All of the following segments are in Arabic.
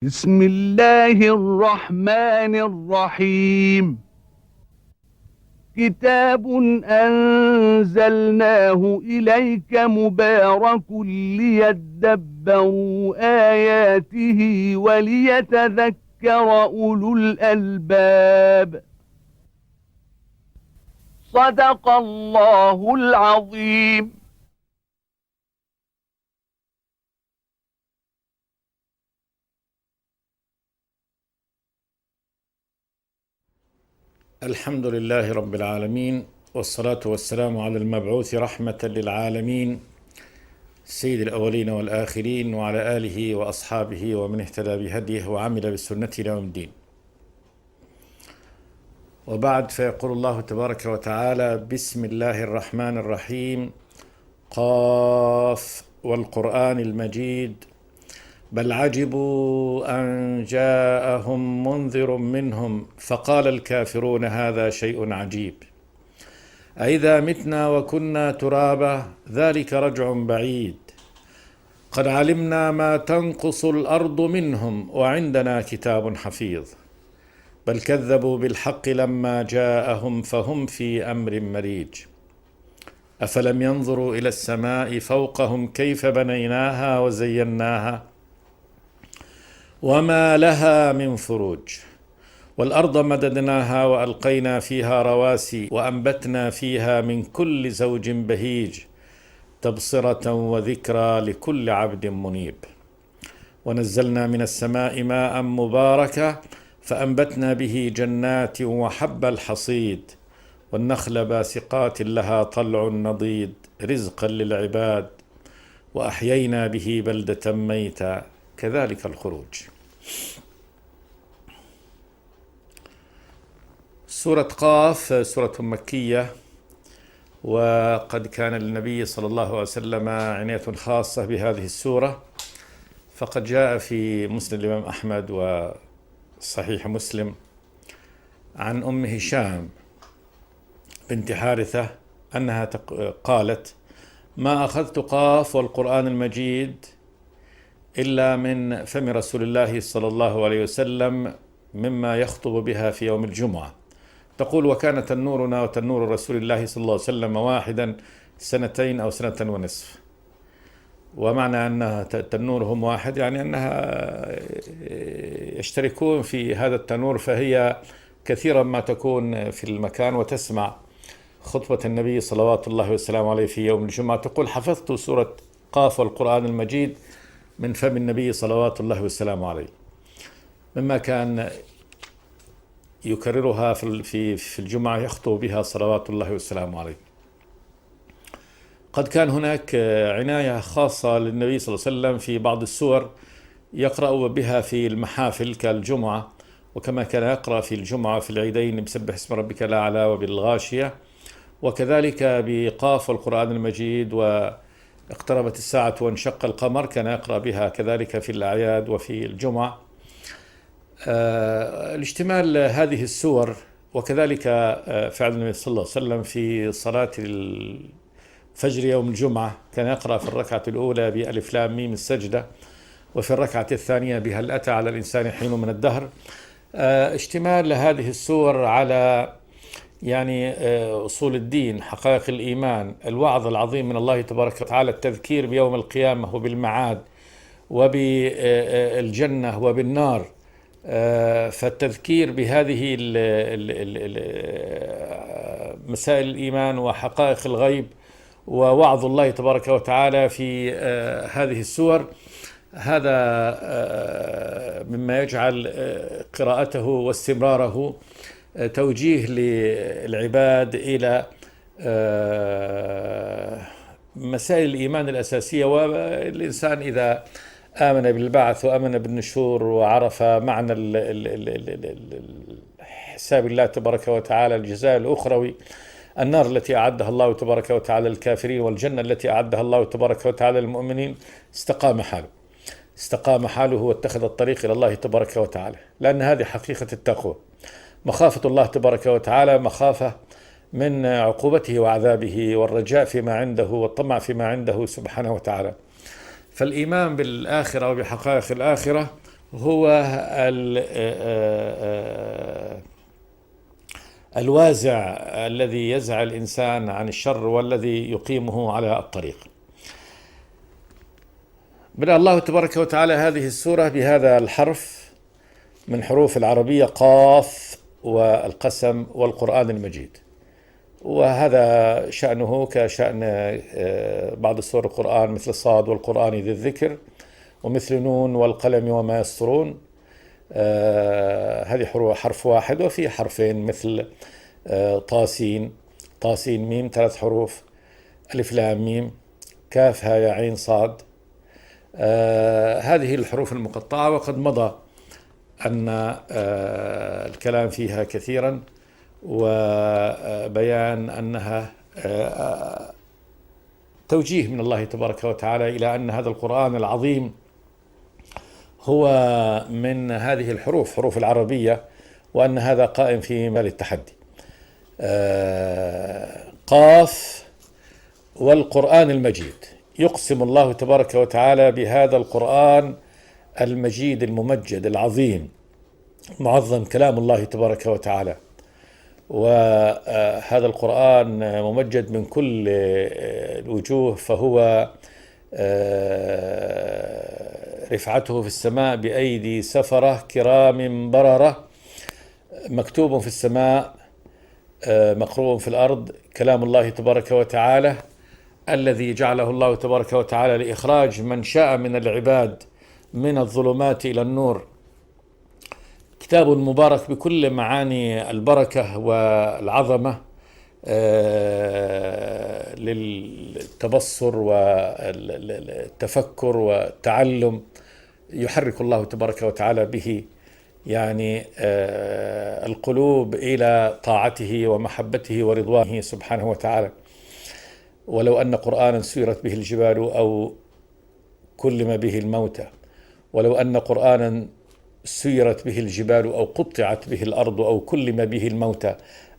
بسم الله الرحمن الرحيم. كتاب أنزلناه إليك مبارك ليدبروا آياته وليتذكر أولو الألباب. صدق الله العظيم. الحمد لله رب العالمين، والصلاة والسلام على المبعوث رحمة للعالمين سيد الأولين والآخرين، وعلى آله وأصحابه ومن اهتدى بهديه وعمل بسنته إلى يوم الدين. وبعد، فيقول الله تبارك وتعالى: بسم الله الرحمن الرحيم. قاف والقرآن المجيد، بل عجبوا أن جاءهم منذر منهم فقال الكافرون هذا شيء عجيب، أإذا متنا وكنا ترابا ذلك رجع بعيد، قد علمنا ما تنقص الأرض منهم وعندنا كتاب حفيظ، بل كذبوا بالحق لما جاءهم فهم في أمر مريج، أفلم ينظروا إلى السماء فوقهم كيف بنيناها وزيناها وما لها من فروج، والأرض مددناها وألقينا فيها رواسي وأنبتنا فيها من كل زوج بهيج، تبصرة وذكرى لكل عبد منيب، ونزلنا من السماء ماء مباركا فأنبتنا به جنات وحب الحصيد، والنخل باسقات لها طلع نضيد، رزقا للعباد، وأحيينا به بلدة ميتا كذلك الخروج. سورة قاف سورة مكية، وقد كان للنبي صلى الله عليه وسلم عناية خاصة بهذه السورة، فقد جاء في مسند الإمام أحمد وصحيح مسلم عن أم هشام بنت حارثة أنها قالت: ما أخذت قاف والقرآن المجيد إلا من فم رسول الله صلى الله عليه وسلم مما يخطب بها في يوم الجمعة. تقول: وكان تنورنا وتنور رسول الله صلى الله عليه وسلم واحدا 2 أو 1.5 سنة. ومعنى أنها تنورهم واحد يعني أنها يشتركون في هذا التنور، فهي كثيرا ما تكون في المكان وتسمع خطبة النبي صلوات الله وسلامه عليه في يوم الجمعة. تقول: حفظت سورة قاف والقرآن المجيد من فم النبي صلوات الله وسلامه عليه، مما كان يكررها في الجمعة يخطب بها صلوات الله وسلامه عليه. قد كان هناك عناية خاصة للنبي صلى الله عليه وسلم في بعض السور يقرأ بها في المحافل كالجمعة، وكما كان يقرأ في الجمعة في العيدين بسبح اسم ربك الأعلى وبالغاشية، وكذلك بقاف والقرآن المجيد واقتربت الساعة وانشق القمر كان يقرأ بها كذلك في الأعياد وفي الجمعة. الاشتمال هذه السور، وكذلك فعل النبي صلى الله عليه وسلم في صلاة الفجر يوم الجمعة كان يقرأ في الركعة الأولى بألف لام ميم السجدة، وفي الركعة الثانية بهل أتى على الإنسان حين من الدهر. اشتمال هذه السور على يعني أصول الدين، حقائق الإيمان، الوعظ العظيم من الله تبارك وتعالى، التذكير بيوم القيامة وبالمعاد وبالجنة وبالنار. فالتذكير بهذه مسائل الإيمان وحقائق الغيب ووعظ الله تبارك وتعالى في هذه السور، هذا مما يجعل قراءته واستمراره توجيه للعباد إلى مسائل الإيمان الأساسية. والإنسان إذا آمن بالبعث وآمن بالنشور وعرف معنى حساب الله تبارك وتعالى، الجزاء الأخروي، النار التي أعدها الله تبارك وتعالى للكافرين والجنة التي أعدها الله تبارك وتعالى للمؤمنين، استقام حاله واتخذ الطريق إلى الله تبارك وتعالى، لأن هذه حقيقة التقوى، مخافة الله تبارك وتعالى، مخافة من عقوبته وعذابه، والرجاء فيما عنده والطمع فيما عنده سبحانه وتعالى. فالإيمان بالآخرة وبحقائق الآخرة هو الوازع الذي يزع الإنسان عن الشر والذي يقيمه على الطريق. بدأ الله تبارك وتعالى هذه السورة بهذا الحرف من حروف العربية قاف والقسم والقرآن المجيد، وهذا شأنه كشأن بعض سور القرآن مثل صاد والقرآن ذي الذكر، ومثل نون والقلم وما يسطرون. هذه حرف واحد، وفي حرفين مثل طاسين، طاسين ميم 3 حروف، ألف لام ميم، كاف ها يا عين صاد. هذه الحروف المقطعة، وقد مضى أن الكلام فيها كثيرا وبيان أنها توجيه من الله تبارك وتعالى إلى أن هذا القرآن العظيم هو من هذه الحروف، حروف العربية، وأن هذا قائم في مال التحدي. قاف والقرآن المجيد، يقسم الله تبارك وتعالى بهذا القرآن المجيد الممجد العظيم معظم كلام الله تبارك وتعالى. وهذا القرآن ممجد من كل الوجوه، فهو رفعته في السماء بأيدي سفرة كرام بررة، مكتوب في السماء مقروء في الأرض، كلام الله تبارك وتعالى الذي جعله الله تبارك وتعالى لإخراج من شاء من العباد من الظلمات إلى النور. كتاب مبارك بكل معاني البركة والعظمة للتبصر والتفكر والتعلم، يحرك الله تبارك وتعالى به يعني القلوب إلى طاعته ومحبته ورضوانه سبحانه وتعالى. ولو أن قرآنا سيرت به الجبال أو كلم به الموتى، ولو أن قرآنا سيرت به الجبال أو قطعت به الأرض أو كلم به الموتى،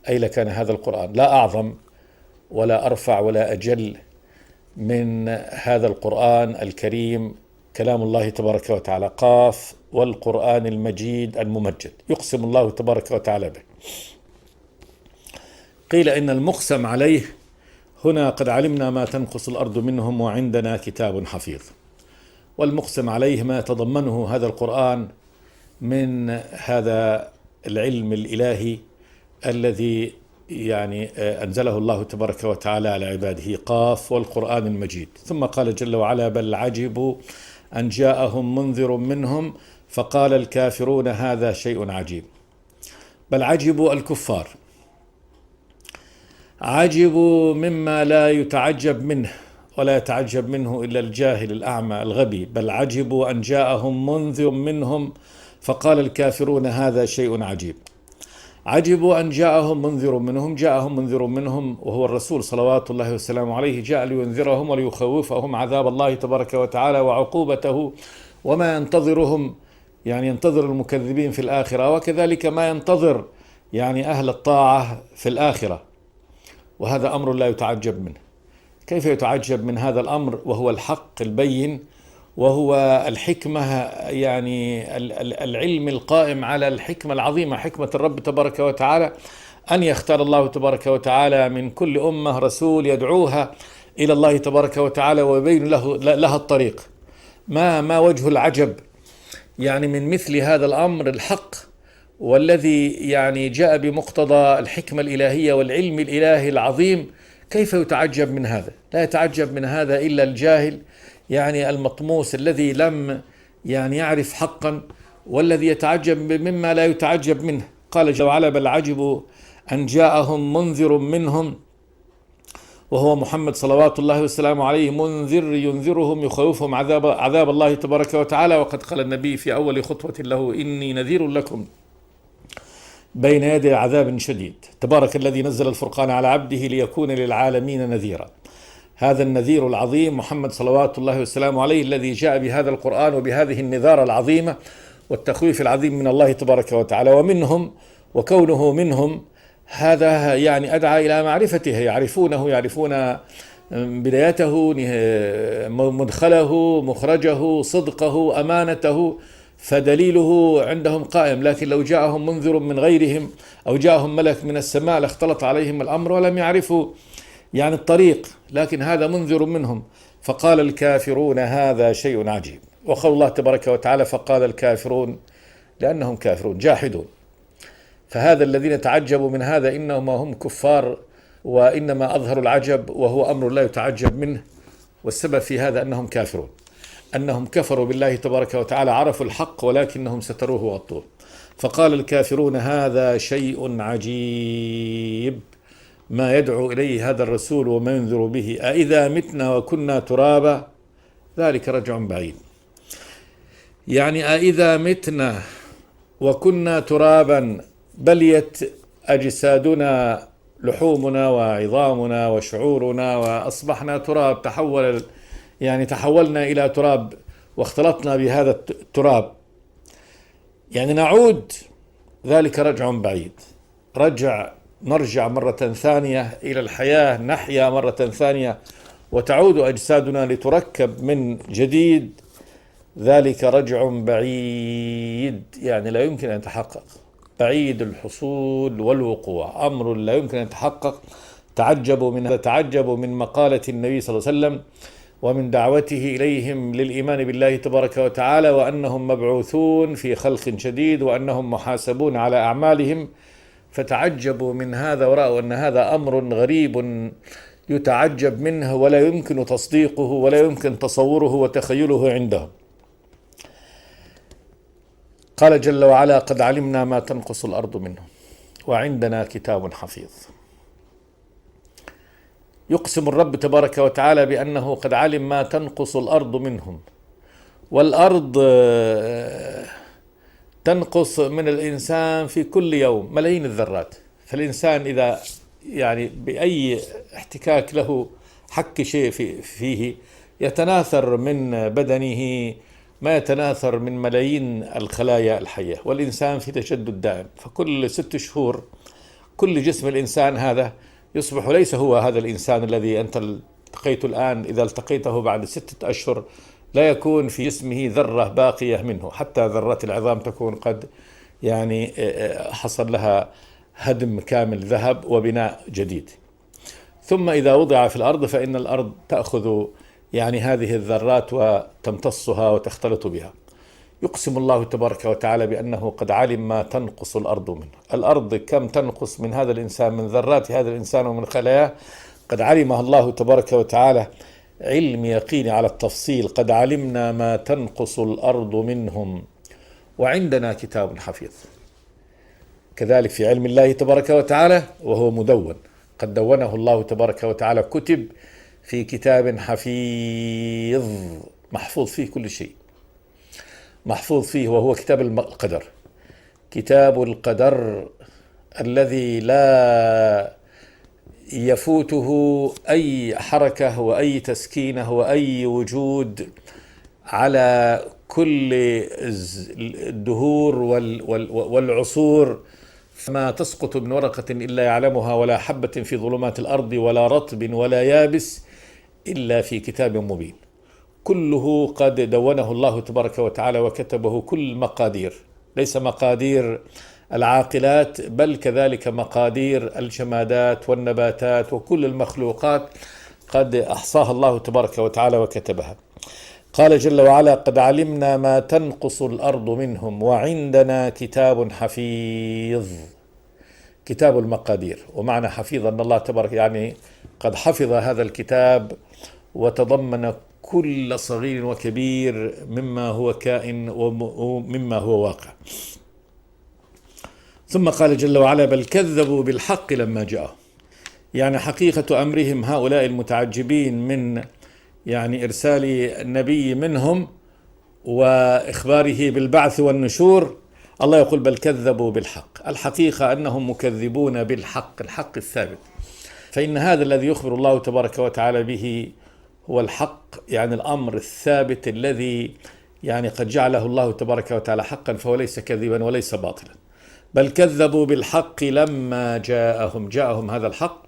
أي لكان هذا القرآن لا أعظم ولا أرفع ولا أجل من هذا القرآن الكريم كلام الله تبارك وتعالى. قاف والقرآن المجيد الممجد، يقسم الله تبارك وتعالى به. قيل إن المقسم عليه هنا قد علمنا ما تنقص الأرض منهم وعندنا كتاب حفيظ. والمقسم عليه ما يتضمنه هذا القرآن من هذا العلم الإلهي الذي يعني أنزله الله تبارك وتعالى على عباده. قاف والقرآن المجيد. ثم قال جل وعلا: بل عجبوا أن جاءهم منذر منهم فقال الكافرون هذا شيء عجيب. بل عجبوا الكفار، عجبوا مما لا يتعجب منه ولا يتعجب منه إلا الجاهل الأعمى الغبي. بل عجبوا أن جاءهم منذر منهم فقال الكافرون هذا شيء عجيب. عجبوا أن جاءهم منذر منهم، جاءهم منذر منهم وهو الرسول صلوات الله وسلامه عليه، جاء لينذرهم وليخوفهم عذاب الله تبارك وتعالى وعقوبته وما ينتظرهم، يعني ينتظر المكذبين في الآخرة، وكذلك ما ينتظر يعني أهل الطاعة في الآخرة. وهذا أمر لا يتعجب منه. كيف يتعجب من هذا الأمر وهو الحق البين، وهو الحكمة، يعني العلم القائم على الحكمة العظيمة، حكمة الرب تبارك وتعالى، أن يختار الله تبارك وتعالى من كل أمة رسول يدعوها إلى الله تبارك وتعالى ويبين لها الطريق. ما وجه العجب يعني من مثل هذا الأمر الحق، والذي يعني جاء بمقتضى الحكمة الإلهية والعلم الإلهي العظيم؟ كيف يتعجب من هذا؟ لا يتعجب من هذا إلا الجاهل، يعني المطموس الذي لم يعني يعرف حقا، والذي يتعجب مما لا يتعجب منه. قال جل وعلا: بل عجبوا أن جاءهم منذر منهم، وهو محمد صلوات الله وسلامه عليه، منذر ينذرهم يخوفهم عذاب الله تبارك وتعالى. وقد قال النبي في أول خطوة له: إني نذير لكم بين يدي عذاب شديد. تبارك الذي نزل الفرقان على عبده ليكون للعالمين نذيرا. هذا النذير العظيم محمد صلوات الله والسلام عليه، الذي جاء بهذا القرآن وبهذه النذارة العظيمة والتخويف العظيم من الله تبارك وتعالى. ومنهم، وكونه منهم هذا يعني أدعى إلى معرفته، يعرفونه، يعرفون بدايته، مدخله، مخرجه، صدقه، أمانته. فدليله عندهم قائم، لكن لو جاءهم منذر من غيرهم أو جاءهم ملك من السماء لاختلط عليهم الأمر ولم يعرفوا يعني الطريق، لكن هذا منذر منهم. فقال الكافرون هذا شيء عجيب. وقال الله تبارك وتعالى فقال الكافرون لأنهم كافرون جاحدون. فهذا الذين تعجبوا من هذا إنما هم كفار، وإنما أظهروا العجب وهو أمر لا يتعجب منه. والسبب في هذا أنهم كافرون، أنهم كفروا بالله تبارك وتعالى، عرفوا الحق ولكنهم ستروه وغطوه. فقال الكافرون هذا شيء عجيب ما يدعو إليه هذا الرسول وما ينذر به، أإذا متنا وكنا ترابا ذلك رجع بعيد. يعني أإذا متنا وكنا ترابا بليت أجسادنا لحومنا وعظامنا وشعورنا وأصبحنا تراب، تحولنا إلى تراب واختلطنا بهذا التراب، يعني نعود، ذلك رجع بعيد. نرجع مرة ثانية إلى الحياة، نحيا مرة ثانية وتعود أجسادنا لتركب من جديد، ذلك رجع بعيد، يعني لا يمكن أن يتحقق، بعيد الحصول والوقوع، أمر لا يمكن أن يتحقق. تعجبوا من مقالة النبي صلى الله عليه وسلم ومن دعوته إليهم للإيمان بالله تبارك وتعالى، وأنهم مبعوثون في خلق شديد وأنهم محاسبون على أعمالهم، فتعجبوا من هذا ورأوا أن هذا أمر غريب يتعجب منه ولا يمكن تصديقه ولا يمكن تصوره وتخيله عندهم. قال جل وعلا قد علمنا ما تنقص الأرض منهم وعندنا كتاب حفيظ. يقسم الرب تبارك وتعالى بأنه قد علم ما تنقص الأرض منهم، والأرض تنقص من الإنسان في كل يوم ملايين الذرات. فالإنسان إذا بأي احتكاك له حك شيء فيه يتناثر من بدنه ما يتناثر من ملايين الخلايا الحية، والإنسان في تجدد دائم. فكل 6 شهور كل جسم الإنسان هذا يصبح ليس هو هذا الإنسان الذي أنت التقيته الآن، إذا التقيته بعد 6 أشهر لا يكون في جسمه ذرة باقية منه، حتى ذرات العظام تكون قد حصل لها هدم كامل، ذهب وبناء جديد. ثم إذا وضع في الأرض فإن الأرض تأخذ هذه الذرات وتمتصها وتختلط بها. يقسم الله تبارك وتعالى بأنه قد علم ما تنقص الأرض منه. الأرض كم تنقص من هذا الإنسان، من ذرات هذا الإنسان ومن خلاياه، قد علمها الله تبارك وتعالى علم يقيني على التفصيل. قد علمنا ما تنقص الأرض منهم وعندنا كتاب حفيظ. كذلك في علم الله تبارك وتعالى وهو مدون، قد دونه الله تبارك وتعالى، كتب في كتاب حفيظ محفوظ فيه كل شيء، محفوظ فيه، وهو كتاب القدر، كتاب القدر الذي لا يفوته أي حركة وأي تسكينة وأي وجود على كل الدهور والعصور. فما تسقط من ورقة إلا يعلمها، ولا حبة في ظلمات الأرض ولا رطب ولا يابس إلا في كتاب مبين. كله قد دونه الله تبارك وتعالى وكتبه، كل مقادير، ليس مقادير العاقلات بل كذلك مقادير الجمادات والنباتات وكل المخلوقات قد أحصاها الله تبارك وتعالى وكتبها. قال جل وعلا قد علمنا ما تنقص الأرض منهم وعندنا كتاب حفيظ. كتاب المقادير، ومعنى حفيظ أن الله تبارك قد حفظ هذا الكتاب وتضمن كل صغير وكبير مما هو كائن ومما هو واقع. ثم قال جل وعلا بل كذبوا بالحق لما جاءهم. حقيقة أمرهم هؤلاء المتعجبين من إرسال النبي منهم وإخباره بالبعث والنشور، الله يقول بل كذبوا بالحق. الحقيقة أنهم مكذبون بالحق، الحق الثابت. فإن هذا الذي يخبر الله تبارك وتعالى به هو الحق، الأمر الثابت الذي قد جعله الله تبارك وتعالى حقا، فهو ليس كذبا وليس باطلا. بل كذبوا بالحق لما جاءهم هذا الحق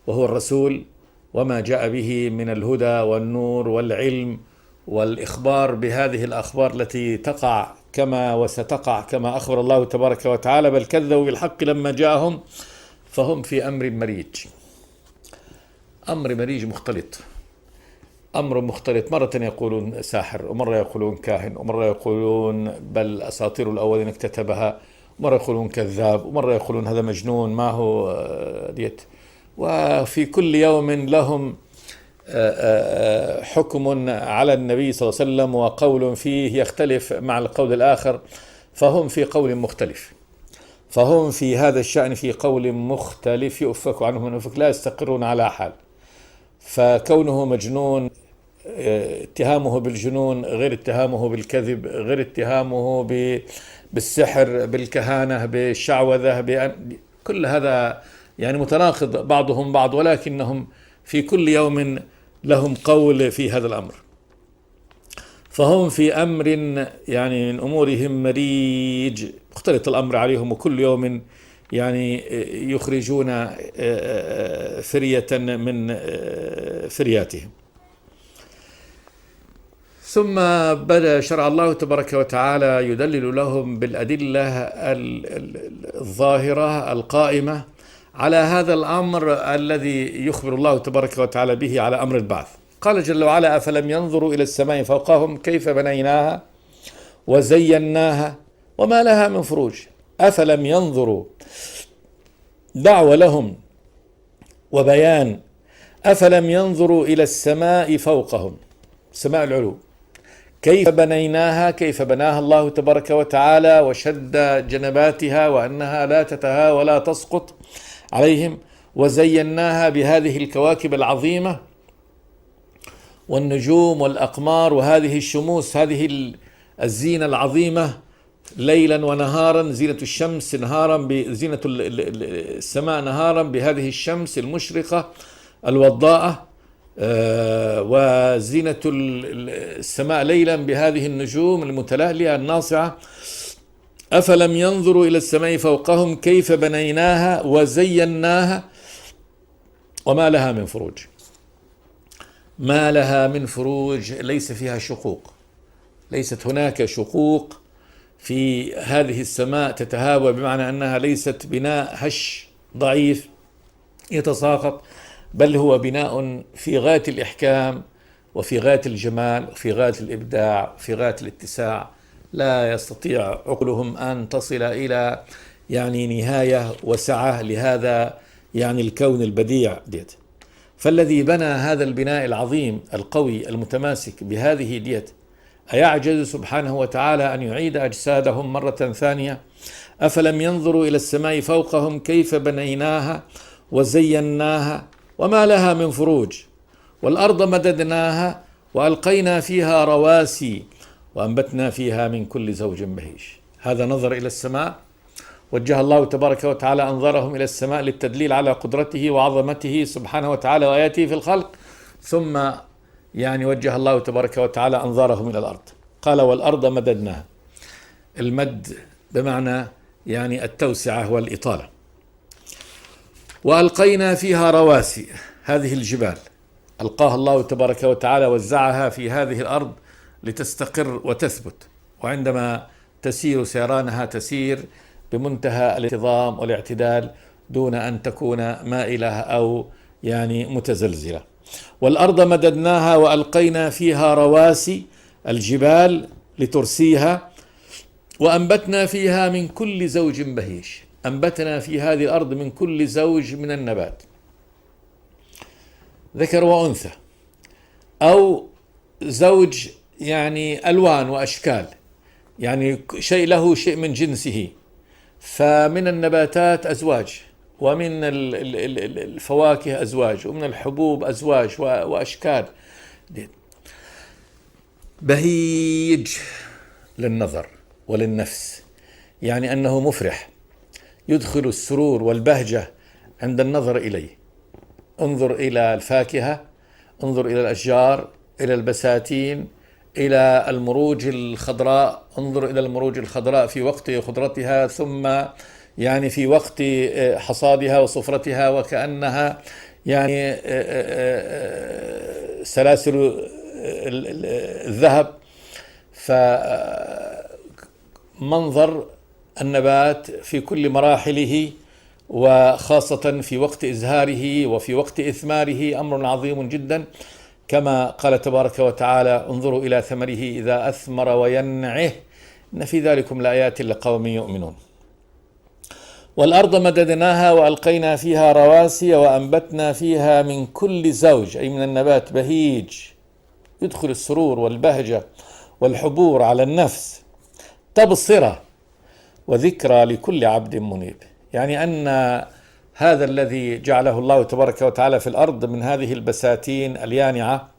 وهو الرسول وما جاء به من الهدى والنور والعلم والإخبار بهذه الأخبار التي تقع كما وستقع كما أخبر الله تبارك وتعالى، بل كذبوا بالحق لما جاءهم فهم في أمر مريج. أمر مريج مختلط، أمر مختلط، مرة يقولون ساحر، ومرة يقولون كاهن، ومرة يقولون بل أساطير الأولين اكتتبها، ومرة يقولون كذاب، ومرة يقولون هذا مجنون ما هو ديت. وفي كل يوم لهم حكم على النبي صلى الله عليه وسلم وقول فيه يختلف مع القول الآخر، فهم في قول مختلف، فهم في هذا الشأن في قول مختلف يؤفك عنه من أفك، لا يستقرون على حال. فكونه مجنون، اتهامه بالجنون غير اتهامه بالكذب، غير اتهامه بالسحر، بالكهانة، بالشعوذة، كل هذا يعني متناقض بعضهم بعض، ولكنهم في كل يوم لهم قول في هذا الأمر. فهم في أمر يعني من أمورهم مريج، مختلط الأمر عليهم، وكل يوم يعني يخرجون فرية من فرياتهم. ثم بدأ شرع الله تبارك وتعالى يدلل لهم بالأدلة الظاهرة القائمة على هذا الأمر الذي يخبر الله تبارك وتعالى به على أمر البعث. قال جل وعلا: أفلم ينظروا إلى السماء فوقهم كيف بنيناها وزيناها وما لها من فروج. أفلم ينظروا، دعوة لهم وبيان. أفلم ينظروا إلى السماء فوقهم، سماء العلو، كيف بنيناها، كيف بناها الله تبارك وتعالى وشد جنباتها وأنها لا تتهاوى ولا تسقط عليهم، وزيناها بهذه الكواكب العظيمة والنجوم والأقمار وهذه الشموس، هذه الزينة العظيمة ليلا ونهارا، زينة الشمس نهارا بزينة السماء نهارا بهذه الشمس المشرقة الوضاءة، وزينة السماء ليلا بهذه النجوم المتلألئة الناصعة. أفلم ينظروا إلى السماء فوقهم كيف بنيناها وزيناها وما لها من فروج. ما لها من فروج، ليس فيها شقوق، ليست هناك شقوق في هذه السماء تتهاوى، بمعنى أنها ليست بناء هش ضعيف يتساقط، بل هو بناء في غاية الإحكام وفي غاية الجمال وفي غاية الإبداع وفي غاية الاتساع، لا يستطيع عقلهم أن تصل إلى يعني نهاية وسعة لهذا يعني الكون البديع ديت. فالذي بنى هذا البناء العظيم القوي المتماسك بهذه ديت أيعجز سبحانه وتعالى أن يعيد أجسادهم مرة ثانية؟ أفلم ينظروا إلى السماء فوقهم كيف بنيناها وزيناها وما لها من فروج، والأرض مددناها وألقينا فيها رواسي وأنبتنا فيها من كل زوج بهيج. هذا نظر إلى السماء، وجه الله تبارك وتعالى أنظارهم إلى السماء للتدليل على قدرته وعظمته سبحانه وتعالى وآياته في الخلق، ثم يعني وجه الله تبارك وتعالى أنظارهم إلى الأرض، قال: والأرض مددناها. المد بمعنى يعني التوسعة والإطالة. وألقينا فيها رواسي، هذه الجبال ألقاها الله تبارك وتعالى، وزعها في هذه الأرض لتستقر وتثبت، وعندما تسير سيرانها تسير بمنتهى الانتظام والاعتدال دون أن تكون مائلة أو يعني متزلزلة. والأرض مددناها وألقينا فيها رواسي، الجبال، لترسيها، وأنبتنا فيها من كل زوج بهيج. أنبتنا في هذه الأرض من كل زوج من النبات، ذكر وأنثى، أو زوج يعني ألوان وأشكال، يعني شيء له شيء من جنسه. فمن النباتات أزواج، ومن الفواكه أزواج، ومن الحبوب أزواج وأشكال. بهيج للنظر وللنفس، يعني أنه مفرح، يدخل السرور والبهجة عند النظر إليه. انظر إلى الفاكهة، انظر إلى الأشجار، إلى البساتين، إلى المروج الخضراء، انظر إلى المروج الخضراء في وقت خضرتها، ثم يعني في وقت حصادها وصفرتها، وكأنها يعني سلاسل الذهب. فمنظر النبات في كل مراحله، وخاصة في وقت إزهاره وفي وقت إثماره، أمر عظيم جدا، كما قال تبارك وتعالى: انظروا إلى ثمره إذا أثمر وينعه إن في ذلكم لآيات لقوم يؤمنون. والأرض مددناها وألقينا فيها رواسي وأنبتنا فيها من كل زوج، أي من النبات، بهيج يدخل السرور والبهجة والحبور على النفس، تبصرة وذكرى لكل عبد منيب. يعني أن هذا الذي جعله الله تبارك وتعالى في الأرض من هذه البساتين اليانعة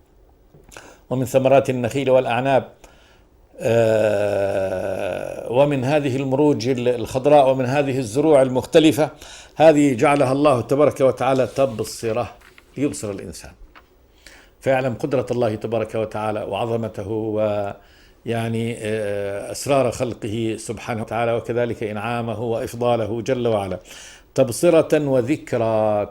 ومن ثمرات النخيل والأعناب ومن هذه المروج الخضراء ومن هذه الزروع المختلفة، هذه جعلها الله تبارك وتعالى تبصرة، ليبصر الإنسان فيعلم قدرة الله تبارك وتعالى وعظمته ويعني أسرار خلقه سبحانه وتعالى، وكذلك إنعامه وإفضاله جل وعلا. تبصرة وذكرى،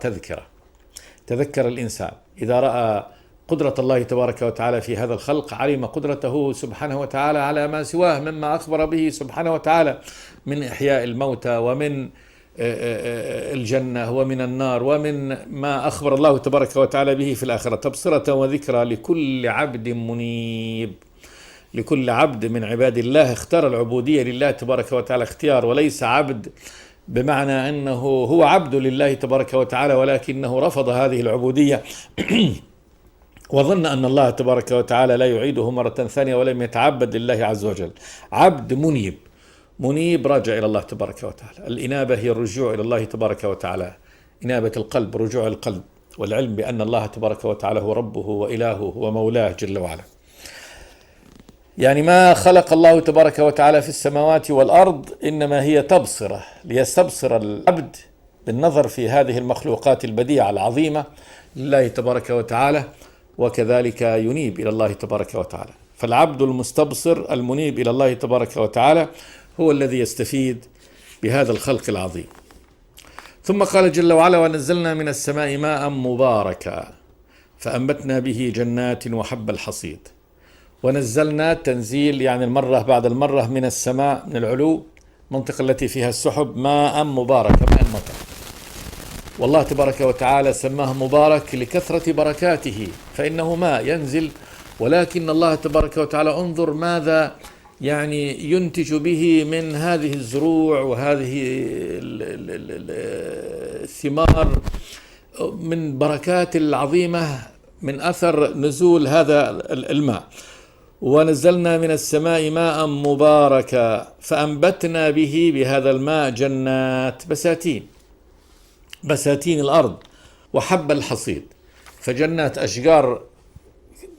تذكر الإنسان إذا رأى قدرة الله تبارك وتعالى في هذا الخلق، علم قدرته سبحانه وتعالى على ما سواه مما أخبر به سبحانه وتعالى من إحياء الموتى ومن الجنة ومن النار ومن ما أخبر الله تبارك وتعالى به في الآخرة. تبصرة وذكرى لكل عبد منيب، لكل عبد من عباد الله اختار العبودية لله تبارك وتعالى اختيار، وليس عبد بمعنى أنه هو عبد لله تبارك وتعالى ولكنه رفض هذه العبودية وظن أن الله تبارك وتعالى لا يعيده مرة ثانية ولم يتعبد لله عز وجل. عبد منيب راجع إلى الله تبارك وتعالى. الإنابة هي الرجوع إلى الله تبارك وتعالى، إنابة القلب، رجوع القلب، والعلم بأن الله تبارك وتعالى هو ربه وإلهه ومولاه جل وعلا. يعني ما خلق الله تبارك وتعالى في السماوات والأرض إنما هي تبصرة، ليستبصر العبد بالنظر في هذه المخلوقات البديعة العظيمة لله تبارك وتعالى، وكذلك ينيب إلى الله تبارك وتعالى. فالعبد المستبصر المنيب إلى الله تبارك وتعالى هو الذي يستفيد بهذا الخلق العظيم. ثم قال جل وعلا: ونزلنا من السماء ماء مباركا فأنبتنا به جنات وحب الحصيد. ونزلنا تنزيل يعني المرة بعد المرة من السماء، من العلو، منطقة التي فيها السحب، ماء مبارك، ماء المطر. والله تبارك وتعالى سماه مبارك لكثرة بركاته، فإنه ماء ينزل، ولكن الله تبارك وتعالى انظر ماذا يعني ينتج به من هذه الزروع وهذه الثمار من بركات العظيمة من أثر نزول هذا الماء. ونزلنا من السماء ماء مباركا فأنبتنا به، بهذا الماء، جنات، بساتين الأرض، وحب الحصيد، فجنات أشجار،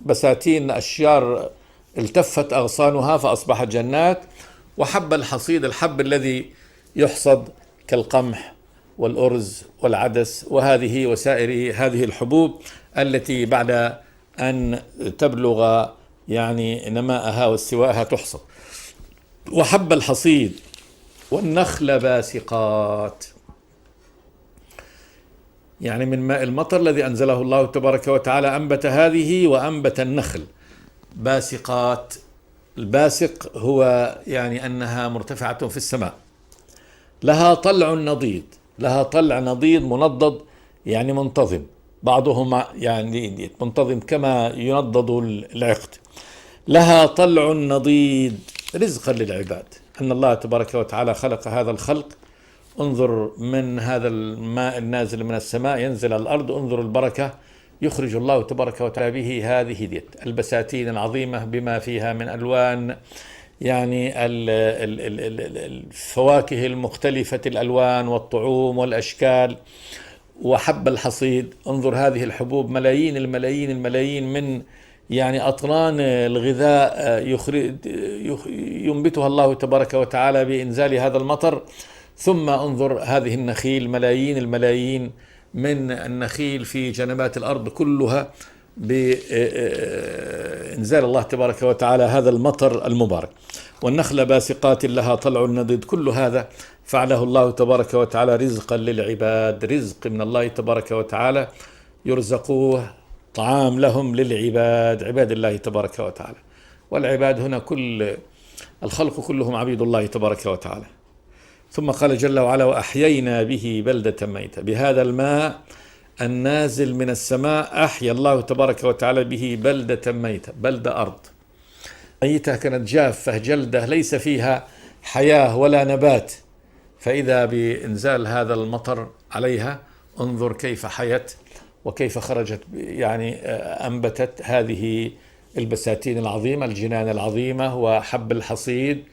بساتين أشجار التفت أغصانها فأصبحت جنات، وحب الحصيد، الحب الذي يحصد كالقمح والأرز والعدس وهذه وسائر هذه الحبوب التي بعد أن تبلغ يعني نماءها واستواءها تحصد. وحب الحصيد والنخل باسقات، يعني من ماء المطر الذي أنزله الله تبارك وتعالى أنبت هذه، وأنبت النخل باسقات. الباسق هو يعني أنها مرتفعة في السماء، لها طلع نضيد منضد، يعني منتظم، بعضهم يعني منتظم كما ينضد العقد. لها طلع نضيد رزقا للعباد. أن الله تبارك وتعالى خلق هذا الخلق. انظر من هذا الماء النازل من السماء ينزل على الأرض، انظر البركة يخرج الله تبارك وتعالى به هذه البساتين العظيمة بما فيها من ألوان، يعني الفواكه المختلفة الألوان والطعوم والأشكال. وحب الحصيد، انظر هذه الحبوب، ملايين الملايين من يعني أطنان الغذاء ينبتها الله تبارك وتعالى بإنزال هذا المطر. ثم انظر هذه النخيل، ملايين الملايين من النخيل في جنبات الأرض كلها بإنزال الله تبارك وتعالى هذا المطر المبارك. والنخل باسقات لها طلع نضيد، كل هذا فعله الله تبارك وتعالى رزقا للعباد، رزق من الله تبارك وتعالى يرزقوه طعام لهم للعباد، عباد الله تبارك وتعالى. والعباد هنا كل الخلق كلهم عبيد الله تبارك وتعالى. ثم قال جل وعلا: وأحيينا به بلدة ميتة. بهذا الماء النازل من السماء أحيا الله تبارك وتعالى به بلدة ميتة، بلدة أرض ميتة كانت جافة جلدة ليس فيها حياة ولا نبات، فإذا بإنزال هذا المطر عليها انظر كيف حيت وكيف خرجت، يعني أنبتت هذه البساتين العظيمة، الجنان العظيمة، وحب الحصيد،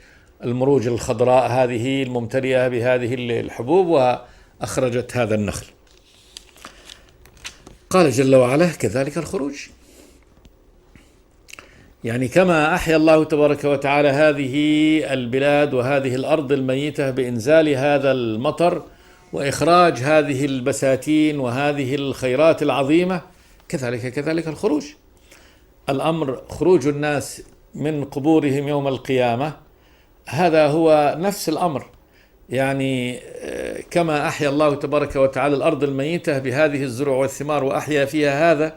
المروج الخضراء هذه الممتلئة بهذه الحبوب، وأخرجت هذا النخل. قال جل وعلا: كذلك الخروج. يعني كما أحيا الله تبارك وتعالى هذه البلاد وهذه الأرض الميتة بإنزال هذا المطر وإخراج هذه البساتين وهذه الخيرات العظيمة، كذلك الخروج. الأمر خروج الناس من قبورهم يوم القيامة، هذا هو نفس الأمر. يعني كما أحيا الله تبارك وتعالى الأرض الميتة بهذه الزروع والثمار وأحيا فيها هذا،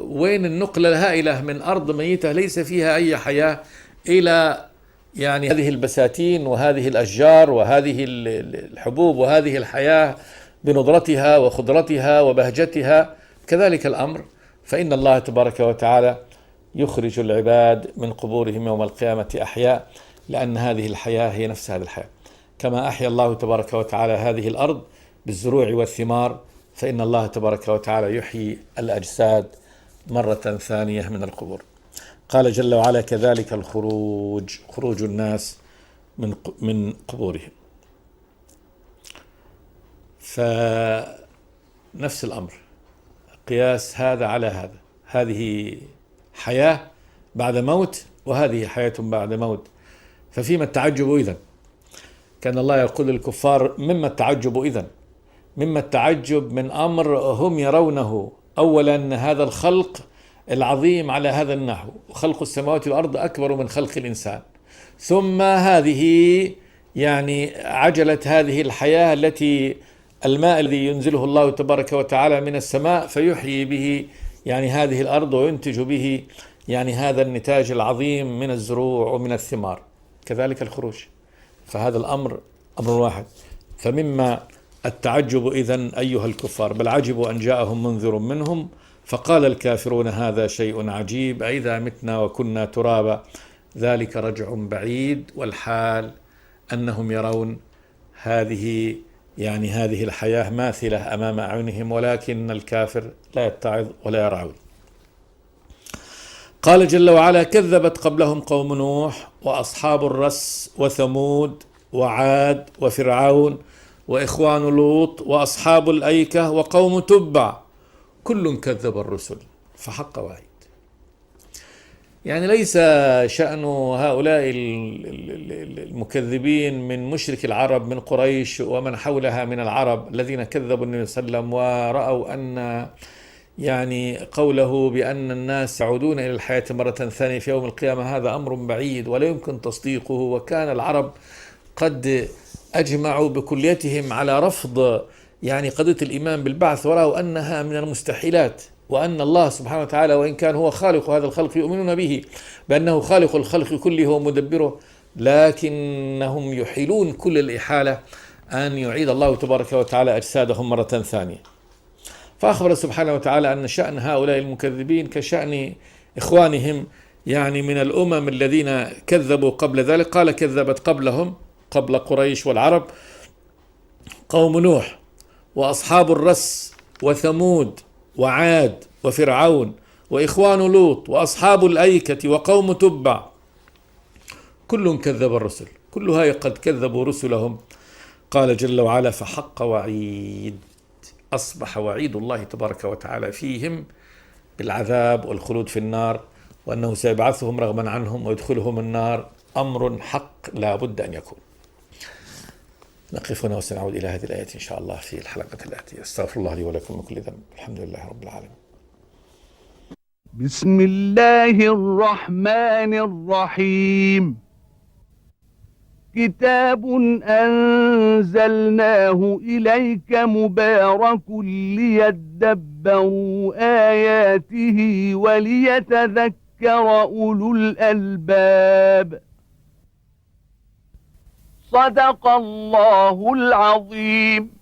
وين النقلة الهائلة من أرض ميتة ليس فيها أي حياة إلى يعني هذه البساتين وهذه الأشجار وهذه الحبوب وهذه الحياة بنضرتها وخضرتها وبهجتها. كذلك الأمر، فإن الله تبارك وتعالى يخرج العباد من قبورهم يوم القيامة أحياء، لأن هذه الحياة هي نفس هذه الحياة. كما أحيا الله تبارك وتعالى هذه الأرض بالزروع والثمار، فإن الله تبارك وتعالى يحيي الأجساد مرة ثانية من القبور. قال جل وعلا: كذلك الخروج، خروج الناس من قبورهم. فنفس الأمر، قياس هذا على هذا، هذه حياة بعد موت وهذه حياة بعد موت. ففيما التعجب إذن؟ كان الله يقول للكفار: مما التعجب إذن؟ مما التعجب من أمر هم يرونه. أولا هذا الخلق العظيم على هذا النحو، خلق السماوات والأرض أكبر من خلق الإنسان، ثم هذه يعني عجلة هذه الحياة التي الماء الذي ينزله الله تبارك وتعالى من السماء فيحيي به يعني هذه الأرض وينتج به يعني هذا النتاج العظيم من الزروع ومن الثمار. كذلك الخروج. فهذا الأمر أمر واحد. فمما التعجب إذن أيها الكفار: بل عجبوا أن جاءهم منذر منهم فقال الكافرون هذا شيء عجيب أئذا متنا وكنا ترابا ذلك رجع بعيد. والحال أنهم يرون هذه يعني هذه الحياة ماثلة أمام أعينهم، ولكن الكافر لا يتعظ ولا يرعوي. قال جل وعلا: كذبت قبلهم قوم نوح وأصحاب الرس وثمود وعاد وفرعون وإخوان لوط وأصحاب الأيكة وقوم تبع كل كذب الرسل فحق وعيد. يعني ليس شأن هؤلاء المكذبين من مشرك العرب من قريش ومن حولها من العرب الذين كذبوا النبي صلى الله عليه وسلم ورأوا أن يعني قوله بأن الناس يعودون إلى الحياة مرة ثانية في يوم القيامة هذا أمر بعيد ولا يمكن تصديقه. وكان العرب قد أجمعوا بكليتهم على رفض يعني قضية الإيمان بالبعث، ورأوا أنها من المستحيلات، وأن الله سبحانه وتعالى وإن كان هو خالق هذا الخلق يؤمنون به بأنه خالق الخلق كله ومدبره، لكنهم يحيلون كل الإحالة أن يعيد الله تبارك وتعالى أجسادهم مرة ثانية. فأخبر سبحانه وتعالى أن شأن هؤلاء المكذبين كشأن إخوانهم يعني من الأمم الذين كذبوا قبل ذلك. قال: كذبت قبلهم، قبل قريش والعرب، قوم نوح وأصحاب الرس وثمود وعاد وفرعون وإخوان لوط وأصحاب الأيكة وقوم تبع كل كذب الرسل، كل هؤلاء قد كذبوا رسلهم. قال جل وعلا: فحق وعيد. أصبح وعيد الله تبارك وتعالى فيهم بالعذاب والخلود في النار، وأنه سيبعثهم رغما عنهم ويدخلهم النار، أمر حق لا بد أن يكون. نقف هنا وسنعود إلى هذه الآية إن شاء الله في الحلقة الآتية. استغفر الله لي ولكم من كل ذنب. الحمد لله رب العالمين. بسم الله الرحمن الرحيم. كتاب أنزلناه إليك مبارك ليدبروا آياته وليتذكر أولو الألباب. صدق الله العظيم.